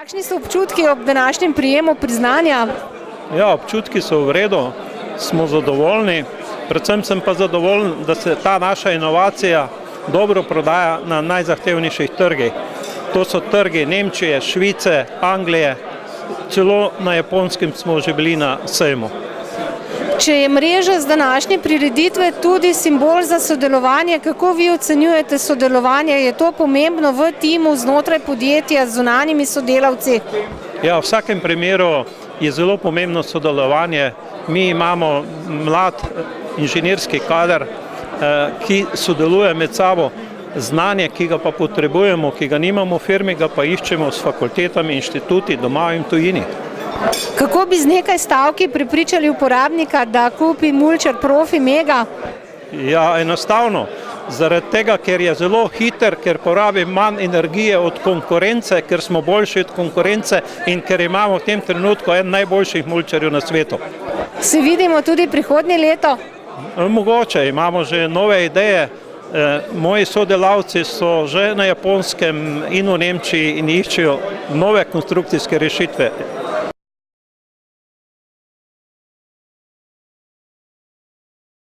Kakšni so občutki ob današnjem prijemu priznanja? Ja, občutki so v redu, smo zadovoljni, predvsem sem pa zadovoljen, da se ta naša inovacija dobro prodaja na najzahtevnejših trgih. To so trgi Nemčije, Švice, Anglije, celo na Japonskem smo že bili na sejmu. Če je mreža z današnje prireditve tudi simbol za sodelovanje, kako vi ocenjujete sodelovanje? Je to pomembno v timu znotraj podjetja z zunanjimi sodelavci? Ja, v vsakem primeru je zelo pomembno sodelovanje. Mi imamo mlad inženirski kader, ki sodeluje med sabo. Znanje, ki ga pa potrebujemo, ki ga nimamo v firmi, ga pa iščemo s fakultetami, inštituti, doma in tujini. Kako bi z nekaj stavki prepričali uporabnika, da kupi Mulčar Profi Mega? Ja, enostavno. Zaradi tega, ker je zelo hiter, ker porabi manj energije od konkurence, ker smo boljši od konkurence in ker imamo v tem trenutku en najboljših mulčarjev na svetu. Se vidimo tudi prihodnje leto? Mogoče, imamo že nove ideje. Moji sodelavci so že na Japonskem in v Nemčiji in iščejo nove konstrukcijske rešitve.